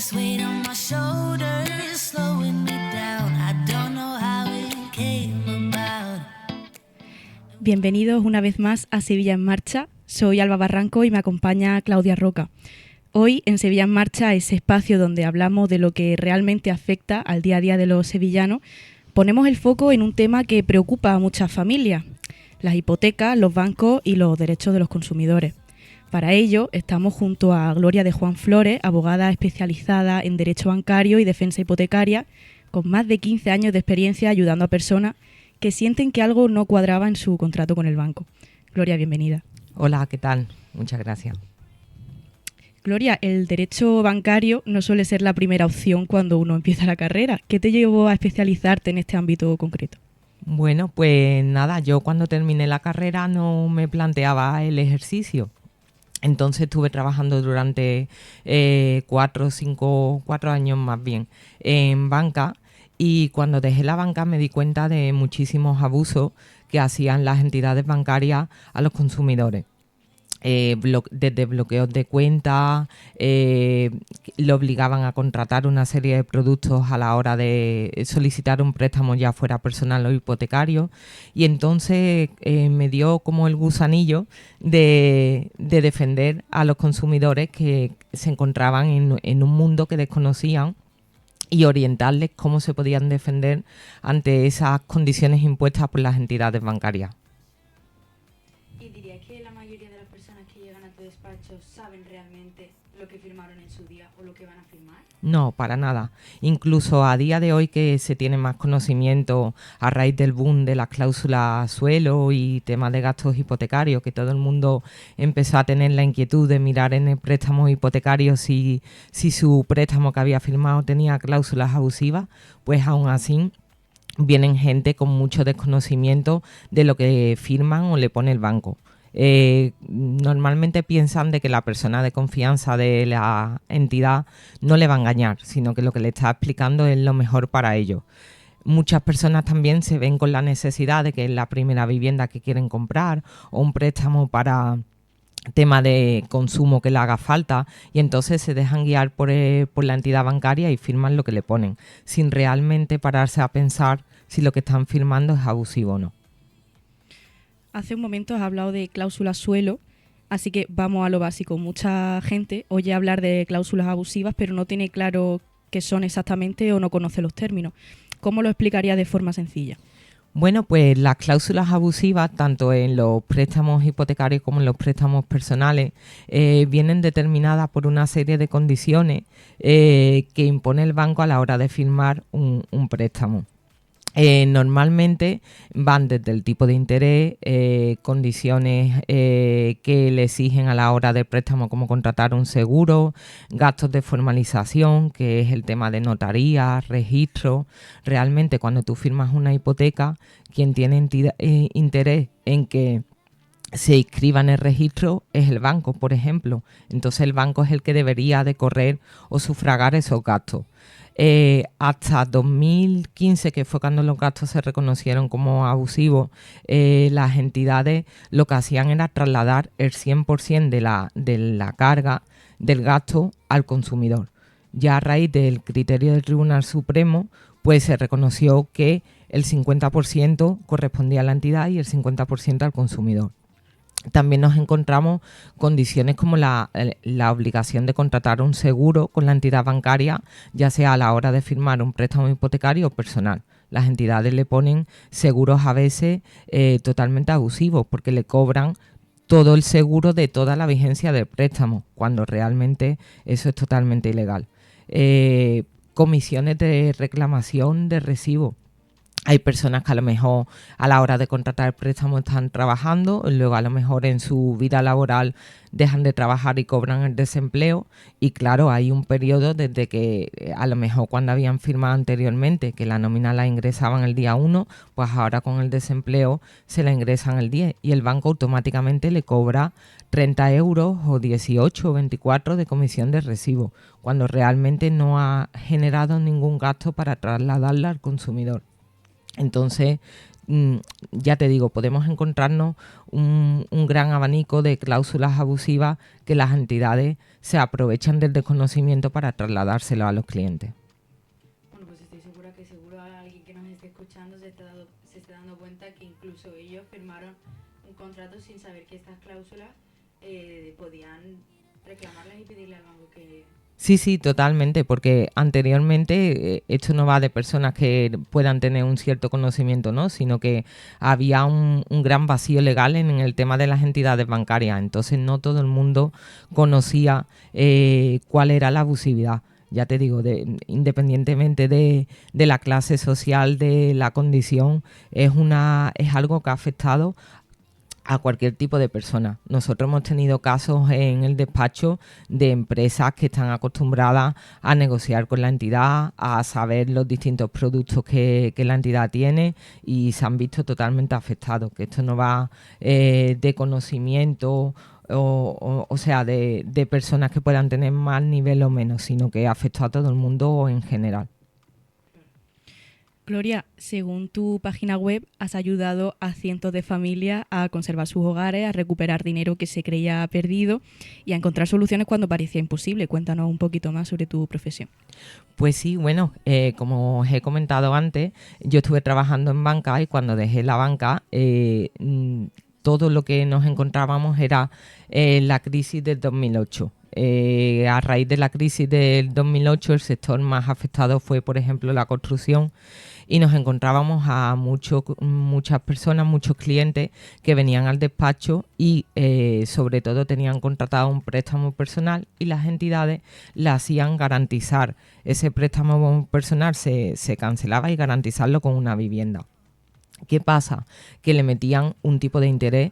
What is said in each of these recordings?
this weight on my shoulders, slowing me down. I don't know how it came about. Bienvenidos una vez más a Sevilla en Marcha. Soy Alba Barranco y me acompaña Claudia Roca. Hoy en Sevilla en Marcha, ese espacio donde hablamos de lo que realmente afecta al día a día de los sevillanos, ponemos el foco en un tema que preocupa a muchas familias: las hipotecas, los bancos y los derechos de los consumidores. Para ello estamos junto a Gloria de Juan Flores, abogada especializada en derecho bancario y defensa hipotecaria, con más de 15 años de experiencia ayudando a personas que sienten que algo no cuadraba en su contrato con el banco. Gloria, bienvenida. Hola, ¿qué tal? Muchas gracias. Gloria, el derecho bancario no suele ser la primera opción cuando uno empieza la carrera. ¿Qué te llevó a especializarte en este ámbito concreto? Bueno, pues nada, yo cuando terminé la carrera no me planteaba el ejercicio. Entonces estuve trabajando durante 4 años más bien en banca, y cuando dejé la banca me di cuenta de muchísimos abusos que hacían las entidades bancarias a los consumidores. Desde bloqueos de cuentas, le obligaban a contratar una serie de productos a la hora de solicitar un préstamo, ya fuera personal o hipotecario, y entonces me dio como el gusanillo de defender a los consumidores que se encontraban en un mundo que desconocían, y orientarles cómo se podían defender ante esas condiciones impuestas por las entidades bancarias. ¿Y dirías que la mayoría de las personas que llegan a tu despacho saben realmente lo que firmaron en su día o lo que van a firmar? No, para nada. Incluso a día de hoy, que se tiene más conocimiento a raíz del boom de las cláusulas suelo y temas de gastos hipotecarios, que todo el mundo empezó a tener la inquietud de mirar en el préstamo hipotecario si su préstamo que había firmado tenía cláusulas abusivas, pues aún así vienen gente con mucho desconocimiento de lo que firman o le pone el banco. Normalmente piensan de que la persona de confianza de la entidad no le va a engañar, sino que lo que le está explicando es lo mejor para ellos. Muchas personas también se ven con la necesidad de que es la primera vivienda que quieren comprar o un préstamo para tema de consumo que le haga falta, y entonces se dejan guiar por la entidad bancaria y firman lo que le ponen, sin realmente pararse a pensar si lo que están firmando es abusivo o no. Hace un momento has hablado de cláusulas suelo, así que vamos a lo básico. Mucha gente oye hablar de cláusulas abusivas, pero no tiene claro qué son exactamente o no conoce los términos. ¿Cómo lo explicaría de forma sencilla? Bueno, pues las cláusulas abusivas, tanto en los préstamos hipotecarios como en los préstamos personales, vienen determinadas por una serie de condiciones que impone el banco a la hora de firmar un préstamo. Normalmente van desde el tipo de interés, condiciones que le exigen a la hora del préstamo, como contratar un seguro, gastos de formalización, que es el tema de notaría, registro. Realmente cuando tú firmas una hipoteca, quien tiene interés en que se inscriba en el registro es el banco, por ejemplo. Entonces el banco es el que debería de correr o sufragar esos gastos. Hasta 2015, que fue cuando los gastos se reconocieron como abusivos, las entidades lo que hacían era trasladar el 100% de la carga del gasto al consumidor. Ya a raíz del criterio del Tribunal Supremo, pues se reconoció que el 50% correspondía a la entidad y el 50% al consumidor. También nos encontramos condiciones como la obligación de contratar un seguro con la entidad bancaria, ya sea a la hora de firmar un préstamo hipotecario o personal. Las entidades le ponen seguros a veces totalmente abusivos, porque le cobran todo el seguro de toda la vigencia del préstamo, cuando realmente eso es totalmente ilegal. Comisiones de reclamación de recibo. Hay personas que a lo mejor a la hora de contratar el préstamo están trabajando, luego a lo mejor en su vida laboral dejan de trabajar y cobran el desempleo, y claro, hay un periodo desde que a lo mejor cuando habían firmado anteriormente que la nómina la ingresaban el día 1, pues ahora con el desempleo se la ingresan el 10 y el banco automáticamente le cobra 30 euros o 18 o 24 de comisión de recibo, cuando realmente no ha generado ningún gasto para trasladarla al consumidor. Entonces, ya te digo, podemos encontrarnos un gran abanico de cláusulas abusivas que las entidades se aprovechan del desconocimiento para trasladárselo a los clientes. Bueno, pues estoy segura que seguro alguien que nos esté escuchando se está dando cuenta que incluso ellos firmaron un contrato sin saber que estas cláusulas podían reclamarlas y pedirle al banco que... Sí, totalmente, porque anteriormente esto no va de personas que puedan tener un cierto conocimiento, ¿no? Sino que había un gran vacío legal en el tema de las entidades bancarias. Entonces no todo el mundo conocía cuál era la abusividad. Ya te digo, independientemente de la clase social, de la condición, es algo que ha afectado a cualquier tipo de persona. Nosotros hemos tenido casos en el despacho de empresas que están acostumbradas a negociar con la entidad, a saber los distintos productos que la entidad tiene y se han visto totalmente afectados. Que esto no va de conocimiento o sea, de personas que puedan tener más nivel o menos, sino que afecta a todo el mundo en general. Gloria, según tu página web, has ayudado a cientos de familias a conservar sus hogares, a recuperar dinero que se creía perdido y a encontrar soluciones cuando parecía imposible. Cuéntanos un poquito más sobre tu profesión. Pues sí, bueno, como os he comentado antes, yo estuve trabajando en banca y cuando dejé la banca, todo lo que nos encontrábamos era la crisis del 2008. A raíz de la crisis del 2008, el sector más afectado fue, por ejemplo, la construcción, y nos encontrábamos a muchas personas, muchos clientes que venían al despacho y sobre todo tenían contratado un préstamo personal y las entidades le hacían garantizar ese préstamo personal, se cancelaba y garantizarlo con una vivienda. ¿Qué pasa? Que le metían un tipo de interés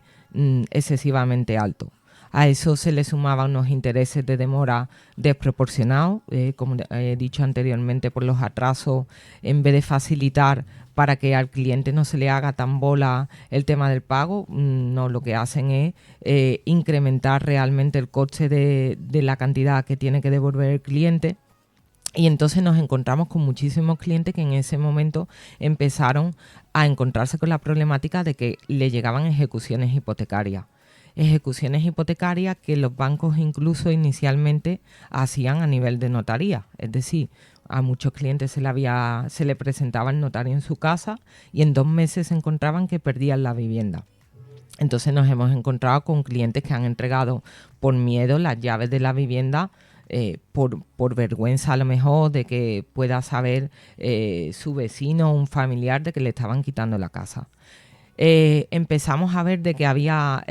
excesivamente alto. A eso se le sumaban unos intereses de demora desproporcionados, como he dicho anteriormente, por los atrasos. En vez de facilitar para que al cliente no se le haga tan bola el tema del pago, no, lo que hacen es incrementar realmente el coste de la cantidad que tiene que devolver el cliente. Y entonces nos encontramos con muchísimos clientes que en ese momento empezaron a encontrarse con la problemática de que le llegaban ejecuciones hipotecarias. Ejecuciones hipotecarias que los bancos incluso inicialmente hacían a nivel de notaría. Es decir, a muchos clientes se le presentaba el notario en su casa y en 2 meses se encontraban que perdían la vivienda. Entonces nos hemos encontrado con clientes que han entregado por miedo las llaves de la vivienda, por vergüenza a lo mejor de que pueda saber su vecino o un familiar de que le estaban quitando la casa. Empezamos a ver de que había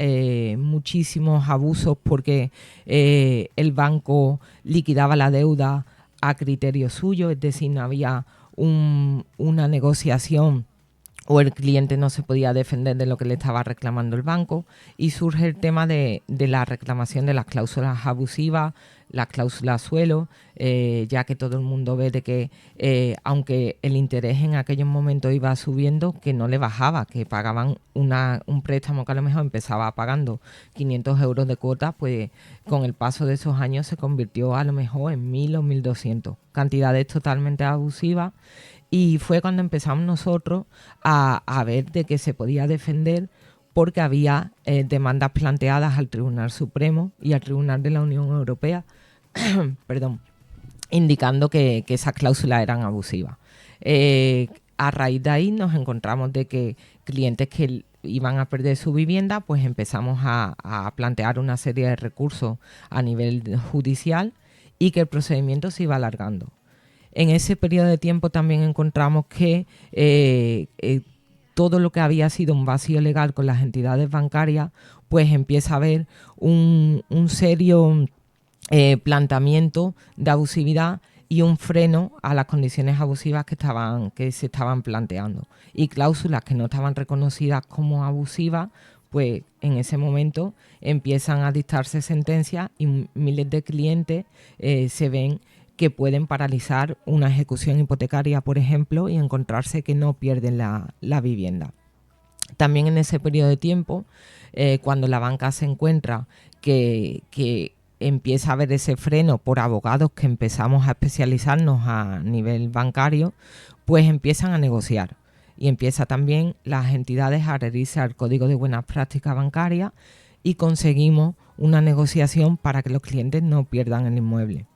muchísimos abusos porque el banco liquidaba la deuda a criterio suyo, es decir, no había una negociación o el cliente no se podía defender de lo que le estaba reclamando el banco, y surge el tema de la reclamación de las cláusulas abusivas, las cláusulas suelo, ya que todo el mundo ve de que aunque el interés en aquellos momentos iba subiendo, que no le bajaba, que pagaban un préstamo que a lo mejor empezaba pagando 500 euros de cuota, pues con el paso de esos años se convirtió a lo mejor en 1.000 o 1.200, cantidades totalmente abusivas. Y fue cuando empezamos nosotros a ver de que se podía defender, porque había demandas planteadas al Tribunal Supremo y al Tribunal de la Unión Europea, perdón, indicando que esas cláusulas eran abusivas. A raíz de ahí nos encontramos de que clientes que iban a perder su vivienda, pues empezamos a plantear una serie de recursos a nivel judicial y que el procedimiento se iba alargando. En ese periodo de tiempo también encontramos que todo lo que había sido un vacío legal con las entidades bancarias, pues empieza a haber un serio planteamiento de abusividad y un freno a las condiciones abusivas que se estaban planteando. Y cláusulas que no estaban reconocidas como abusivas, pues en ese momento empiezan a dictarse sentencias y miles de clientes se ven que pueden paralizar una ejecución hipotecaria, por ejemplo, y encontrarse que no pierden la vivienda. También en ese periodo de tiempo, cuando la banca se encuentra que empieza a haber ese freno por abogados que empezamos a especializarnos a nivel bancario, pues empiezan a negociar. y empieza también las entidades a adherirse al Código de Buenas Prácticas Bancarias y conseguimos una negociación para que los clientes no pierdan el inmueble.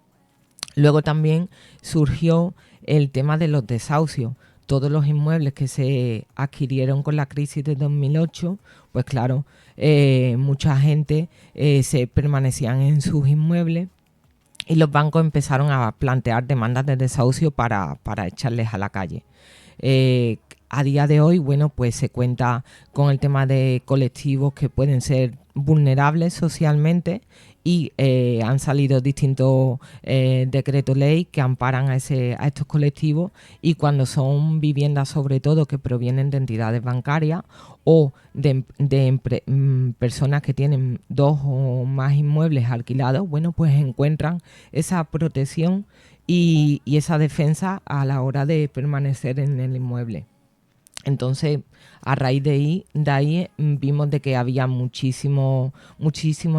Luego también surgió el tema de los desahucios. Todos los inmuebles que se adquirieron con la crisis de 2008, pues claro, mucha gente se permanecían en sus inmuebles y los bancos empezaron a plantear demandas de desahucio para echarles a la calle. A día de hoy, bueno, pues se cuenta con el tema de colectivos que pueden ser vulnerables socialmente y han salido distintos decretos ley que amparan a estos colectivos, y cuando son viviendas sobre todo que provienen de entidades bancarias o de personas que tienen 2 o más inmuebles alquilados, bueno, pues encuentran esa protección y esa defensa a la hora de permanecer en el inmueble. Entonces, a raíz de ahí vimos de que había muchísimo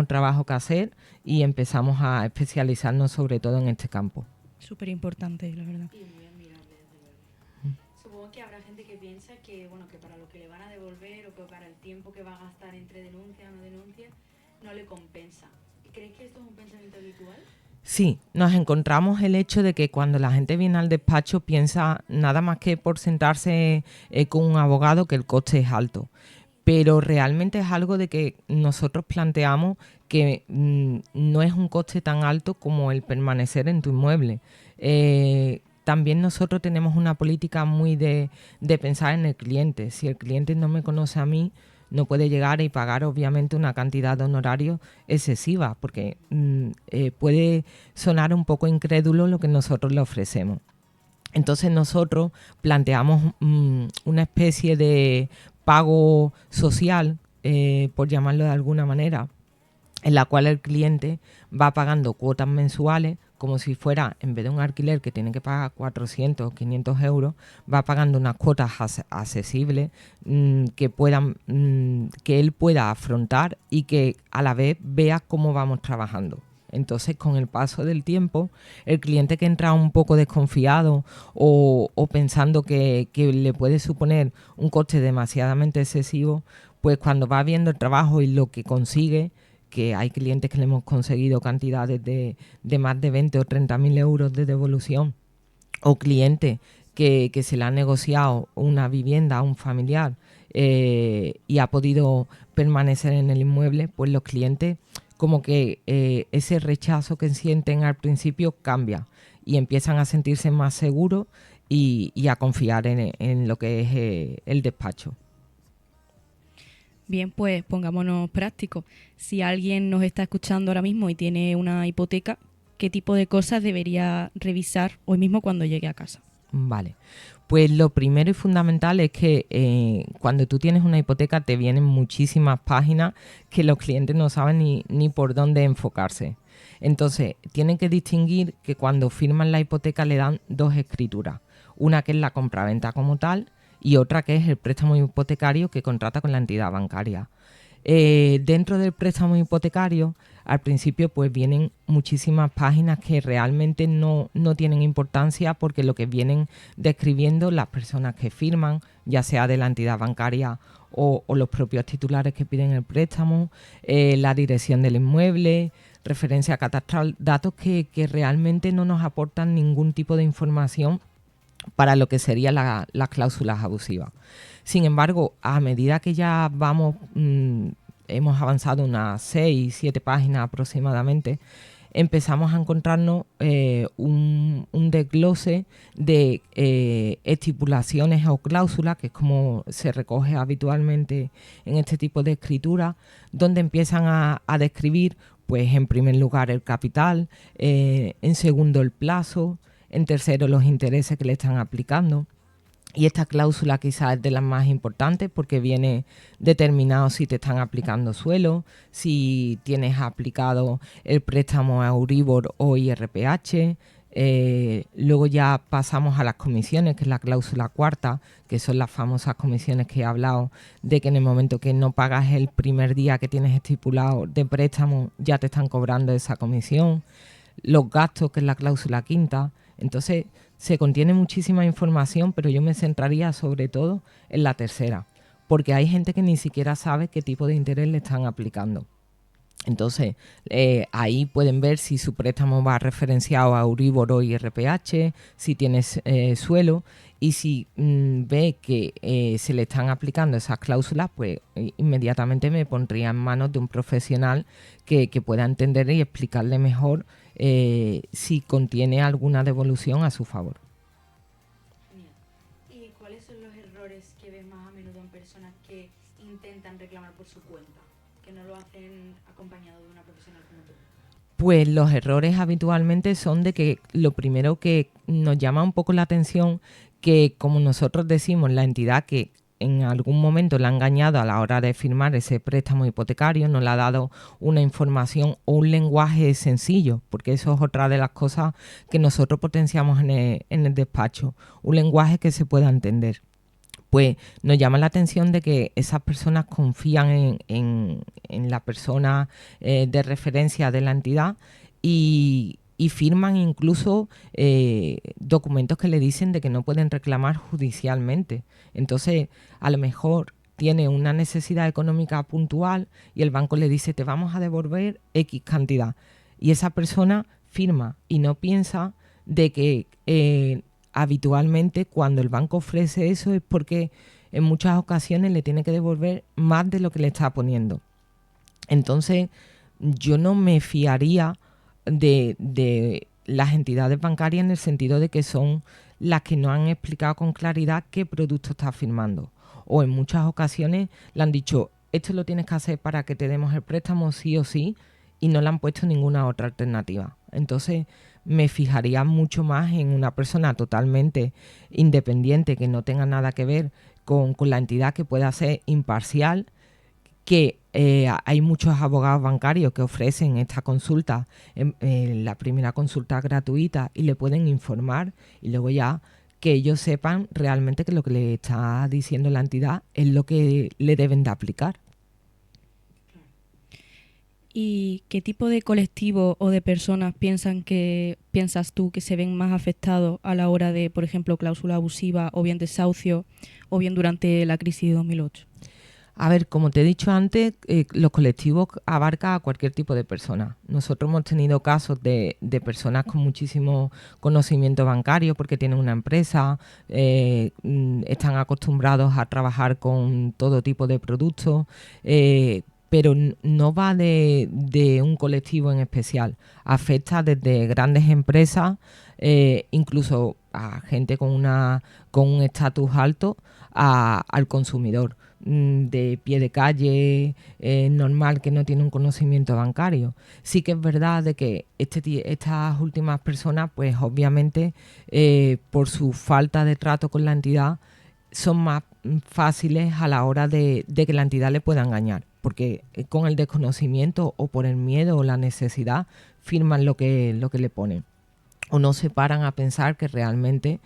trabajo que hacer y empezamos a especializarnos sobre todo en este campo. Súper importante, la verdad. Y muy admirable, desde luego. Supongo que habrá gente que piensa que, bueno, que para lo que le van a devolver o que para el tiempo que va a gastar entre denuncia o no denuncia, no le compensa. ¿Crees que esto es un pensamiento habitual? Sí, nos encontramos el hecho de que cuando la gente viene al despacho piensa nada más que por sentarse con un abogado que el coste es alto. Pero realmente es algo de que nosotros planteamos que no es un coste tan alto como el permanecer en tu inmueble. También nosotros tenemos una política muy de pensar en el cliente. Si el cliente no me conoce a mí, no puede llegar y pagar obviamente una cantidad de honorarios excesiva, porque puede sonar un poco incrédulo lo que nosotros le ofrecemos. Entonces nosotros planteamos una especie de pago social, por llamarlo de alguna manera, en la cual el cliente va pagando cuotas mensuales, como si fuera, en vez de un alquiler que tiene que pagar 400 o 500 euros, va pagando unas cuotas accesibles que él pueda afrontar y que a la vez vea cómo vamos trabajando. Entonces, con el paso del tiempo, el cliente que entra un poco desconfiado o pensando que le puede suponer un coste demasiadamente excesivo, pues cuando va viendo el trabajo y lo que consigue, que hay clientes que le hemos conseguido cantidades de más de 20 o 30.000 euros de devolución, o clientes que se le ha negociado una vivienda a un familiar y ha podido permanecer en el inmueble, pues los clientes como que ese rechazo que sienten al principio cambia y empiezan a sentirse más seguros y a confiar en lo que es el despacho. Bien, pues pongámonos prácticos. Si alguien nos está escuchando ahora mismo y tiene una hipoteca, ¿qué tipo de cosas debería revisar hoy mismo cuando llegue a casa? Vale, pues lo primero y fundamental es que cuando tú tienes una hipoteca te vienen muchísimas páginas que los clientes no saben ni por dónde enfocarse. Entonces, tienen que distinguir que cuando firman la hipoteca le dan 2 escrituras. Una que es la compraventa como tal y otra que es el préstamo hipotecario que contrata con la entidad bancaria. Dentro del préstamo hipotecario, al principio pues vienen muchísimas páginas que realmente no tienen importancia, porque lo que vienen describiendo las personas que firman, ya sea de la entidad bancaria o los propios titulares que piden el préstamo, la dirección del inmueble, referencia catastral, datos que realmente no nos aportan ningún tipo de información para lo que serían las cláusulas abusivas. Sin embargo, a medida que ya hemos avanzado unas 6, 7 páginas aproximadamente, empezamos a encontrarnos un desglose de estipulaciones o cláusulas, que es como se recoge habitualmente en este tipo de escritura, donde empiezan a describir, pues en primer lugar, el capital, en segundo el plazo, en tercero los intereses que le están aplicando. Y esta cláusula quizás es de las más importantes porque viene determinado si te están aplicando suelo, si tienes aplicado el préstamo a Euribor o IRPH. Luego ya pasamos a las comisiones, que es la cláusula cuarta, que son las famosas comisiones que he hablado, de que en el momento que no pagas el primer día que tienes estipulado de préstamo, ya te están cobrando esa comisión. Los gastos, que es la cláusula quinta, Entonces, se contiene muchísima información, pero yo me centraría sobre todo en la tercera, porque hay gente que ni siquiera sabe qué tipo de interés le están aplicando. Entonces, ahí pueden ver si su préstamo va referenciado a Euribor o IRPH, si tienes suelo, y si ve que se le están aplicando esas cláusulas, pues inmediatamente me pondría en manos de un profesional que pueda entender y explicarle mejor si contiene alguna devolución a su favor. Genial. ¿Y cuáles son los errores que ves más a menudo en personas que intentan reclamar por su cuenta, que no lo hacen acompañado de una profesional como tú? Pues los errores habitualmente son de que lo primero que nos llama un poco la atención, que como nosotros decimos, la entidad que en algún momento la ha engañado a la hora de firmar ese préstamo hipotecario, no le ha dado una información o un lenguaje sencillo, porque eso es otra de las cosas que nosotros potenciamos en el despacho, un lenguaje que se pueda entender. Pues nos llama la atención de que esas personas confían en la persona de referencia de la entidad y firman incluso documentos que le dicen de que no pueden reclamar judicialmente. Entonces, a lo mejor tiene una necesidad económica puntual y el banco le dice, te vamos a devolver X cantidad. Y esa persona firma y no piensa de que habitualmente cuando el banco ofrece eso es porque en muchas ocasiones le tiene que devolver más de lo que le está poniendo. Entonces, yo no me fiaría de las entidades bancarias en el sentido de que son las que no han explicado con claridad qué producto está firmando. O en muchas ocasiones le han dicho, esto lo tienes que hacer para que te demos el préstamo sí o sí, y no le han puesto ninguna otra alternativa. Entonces, me fijaría mucho más en una persona totalmente independiente, que no tenga nada que ver con la entidad, que pueda ser imparcial, que hay muchos abogados bancarios que ofrecen esta consulta, la primera consulta gratuita, y le pueden informar, y luego ya que ellos sepan realmente que lo que le está diciendo la entidad es lo que le deben de aplicar. ¿Y qué tipo de colectivo o de personas piensas tú que se ven más afectados a la hora de, por ejemplo, cláusula abusiva o bien desahucio o bien durante la crisis de 2008? A ver, como te he dicho antes, los colectivos abarcan a cualquier tipo de persona. Nosotros hemos tenido casos de personas con muchísimo conocimiento bancario porque tienen una empresa, están acostumbrados a trabajar con todo tipo de productos, pero no va de un colectivo en especial. Afecta desde grandes empresas, incluso a gente con un estatus alto, al consumidor de pie de calle, normal, que no tiene un conocimiento bancario. Sí que es verdad de que estas últimas personas, pues obviamente, por su falta de trato con la entidad, son más fáciles a la hora de que la entidad le pueda engañar, porque con el desconocimiento o por el miedo o la necesidad firman lo que le ponen, o no se paran a pensar que realmente,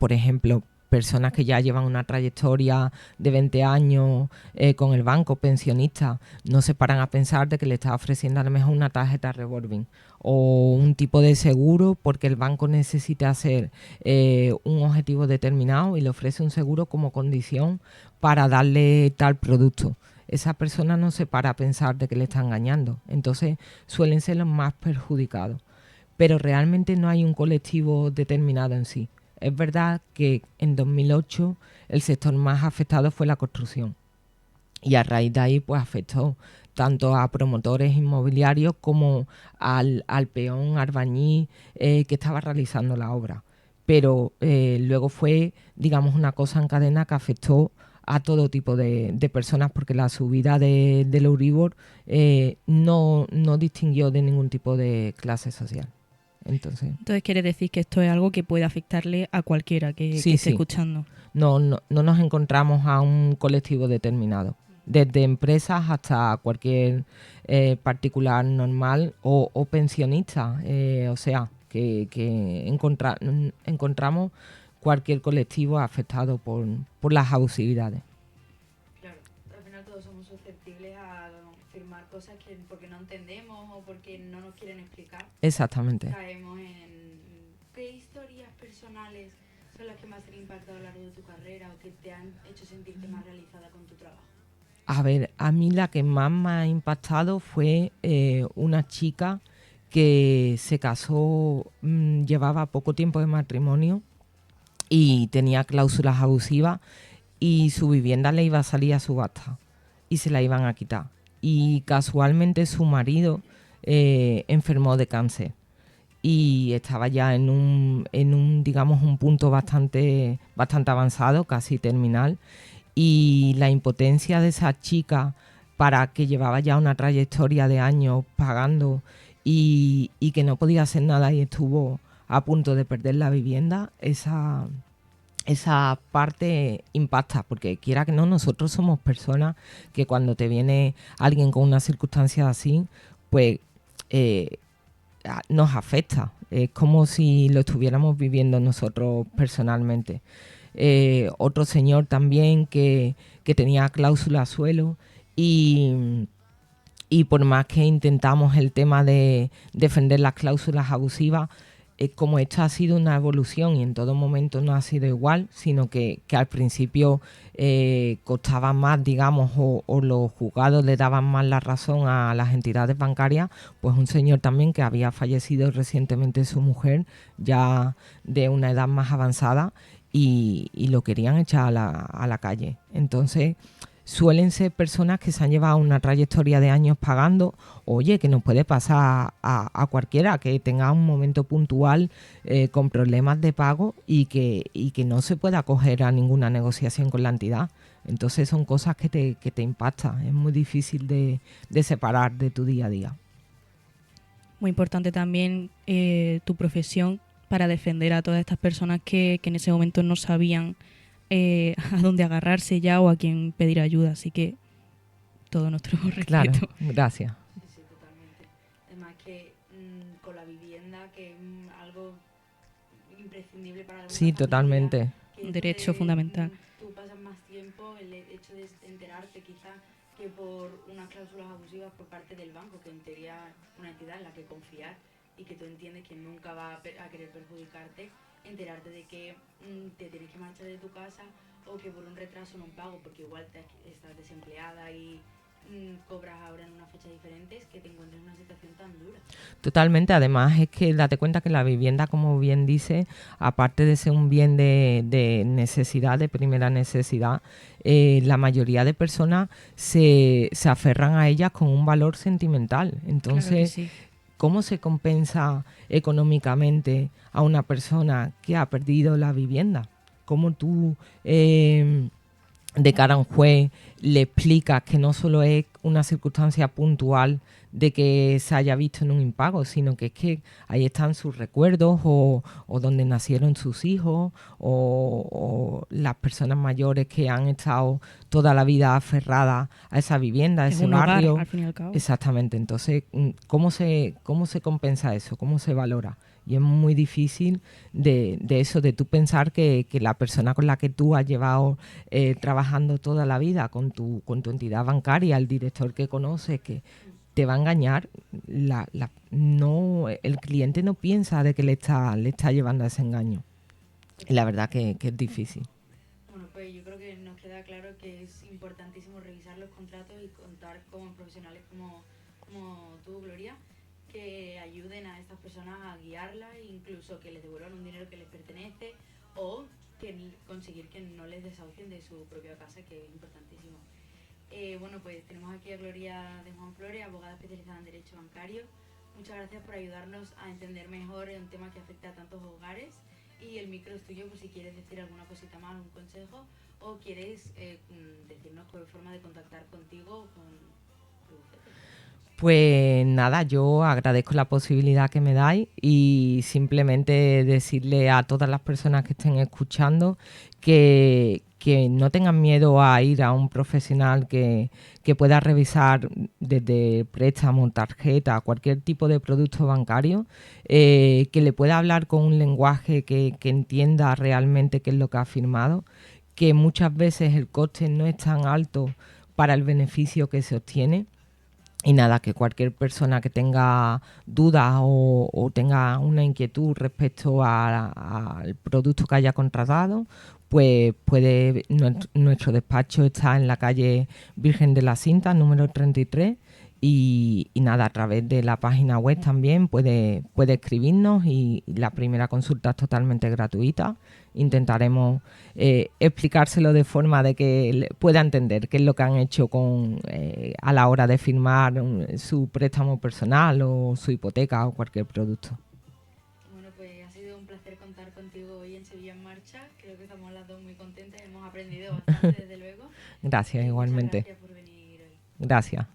por ejemplo, personas que ya llevan una trayectoria de 20 años con el banco, pensionistas, no se paran a pensar de que le está ofreciendo a lo mejor una tarjeta revolving o un tipo de seguro porque el banco necesita hacer un objetivo determinado y le ofrece un seguro como condición para darle tal producto. Esa persona no se para a pensar de que le está engañando. Entonces suelen ser los más perjudicados. Pero realmente no hay un colectivo determinado en sí. Es verdad que en 2008 el sector más afectado fue la construcción, y a raíz de ahí pues afectó tanto a promotores inmobiliarios como al peón albañil que estaba realizando la obra. Pero luego fue, digamos, una cosa en cadena que afectó a todo tipo de personas, porque la subida del Euribor no distinguió de ningún tipo de clase social. Entonces quiere decir que esto es algo que puede afectarle a cualquiera que esté escuchando. No nos encontramos a un colectivo determinado, desde empresas hasta cualquier particular normal o pensionista, o sea, que encontramos cualquier colectivo afectado por las abusividades. Claro, al final todos somos susceptibles a firmar cosas que porque no entendemos o porque no nos quieren explicar. Exactamente. Caemos ¿qué historias personales son las que más te han impactado a lo largo de tu carrera o que te han hecho sentirte más realizada con tu trabajo? A ver, a mí la que más me ha impactado fue una chica que se casó, llevaba poco tiempo de matrimonio y tenía cláusulas abusivas y su vivienda le iba a salir a subasta y se la iban a quitar. Y casualmente su marido enfermó de cáncer y estaba ya en un digamos, un punto bastante avanzado, casi terminal, y la impotencia de esa chica para que llevaba ya una trayectoria de años pagando y que no podía hacer nada y estuvo a punto de perder la vivienda, esa parte impacta, porque quiera que no, nosotros somos personas que cuando te viene alguien con una circunstancia así, pues nos afecta. Es como si lo estuviéramos viviendo nosotros personalmente. Otro señor también que tenía cláusula suelo y por más que intentamos el tema de defender las cláusulas abusivas, como esto ha sido una evolución y en todo momento no ha sido igual, sino que al principio costaba más, digamos, o los juzgados le daban más la razón a las entidades bancarias, pues un señor también que había fallecido recientemente su mujer, ya de una edad más avanzada, y lo querían echar a la calle. Entonces suelen ser personas que se han llevado una trayectoria de años pagando. Oye, que nos puede pasar a cualquiera que tenga un momento puntual con problemas de pago y que no se pueda acoger a ninguna negociación con la entidad. Entonces son cosas que te impactan. Es muy difícil de separar de tu día a día. Muy importante también tu profesión para defender a todas estas personas que en ese momento no sabían a dónde agarrarse ya o a quién pedir ayuda. Así que todo nuestro respeto. Claro, gracias. Sí, totalmente. Además que con la vivienda, que es algo imprescindible para alguna Sí, familia, totalmente. que Un derecho fundamental. Tú pasas más tiempo, el hecho de enterarte quizás que por unas cláusulas abusivas por parte del banco, que en teoría es una entidad en la que confiar y que tú entiendes que nunca va a querer perjudicarte, enterarte de que te tienes que marchar de tu casa o que por un retraso en un pago, porque igual estás desempleada y cobras ahora en unas fechas diferentes, que te encuentres en una situación tan dura. Totalmente, además es que date cuenta que la vivienda, como bien dice, aparte de ser un bien de necesidad, de primera necesidad, la mayoría de personas se aferran a ellas con un valor sentimental. Entonces, Claro que sí. ¿cómo se compensa económicamente a una persona que ha perdido la vivienda? ¿Cómo tú, de cara a un juez, le explicas que no solo es una circunstancia puntual de que se haya visto en un impago, sino que es que ahí están sus recuerdos o donde nacieron sus hijos o las personas mayores que han estado toda la vida aferradas a esa vivienda, a Es ese un hogar, barrio? al fin y al cabo. Exactamente. Entonces, ¿cómo se compensa eso? ¿Cómo se valora? Y es muy difícil de eso, de tú pensar que la persona con la que tú has llevado trabajando toda la vida, con tu entidad bancaria, el director que conoces, que te va a engañar. No, el cliente no piensa de que le está llevando a ese engaño. Y la verdad que es difícil. Bueno, pues yo creo que nos queda claro que es importantísimo revisar los contratos y contar con profesionales como tú, Gloria, que ayuden a estas personas a guiarlas, incluso que les devuelvan un dinero que les pertenece o conseguir que no les desahucien de su propia casa, que es importantísimo. Bueno, pues tenemos aquí a Gloria de Juan Flores, abogada especializada en Derecho Bancario. Muchas gracias por ayudarnos a entender mejor un tema que afecta a tantos hogares. Y el micro es tuyo por si quieres decir alguna cosita más, un consejo, o quieres decirnos qué forma de contactar contigo o con tu bufete. Pues nada, yo agradezco la posibilidad que me dais y simplemente decirle a todas las personas que estén escuchando que no tengan miedo a ir a un profesional que pueda revisar desde préstamo, tarjeta, cualquier tipo de producto bancario, que le pueda hablar con un lenguaje que entienda realmente qué es lo que ha firmado, que muchas veces el coste no es tan alto para el beneficio que se obtiene. Y nada, que cualquier persona que tenga dudas o tenga una inquietud respecto al producto que haya contratado, pues puede, nuestro despacho está en la calle Virgen de la Cinta, número 33, y nada, a través de la página web también puede escribirnos y la primera consulta es totalmente gratuita. Intentaremos explicárselo de forma de que pueda entender qué es lo que han hecho a la hora de firmar su préstamo personal o su hipoteca o cualquier producto. Bueno, pues ha sido un placer contar contigo hoy en Sevilla en Marcha. Creo que estamos las dos muy contentas, hemos aprendido bastante desde luego. Gracias, Y igualmente. Muchas gracias por venir hoy. Gracias.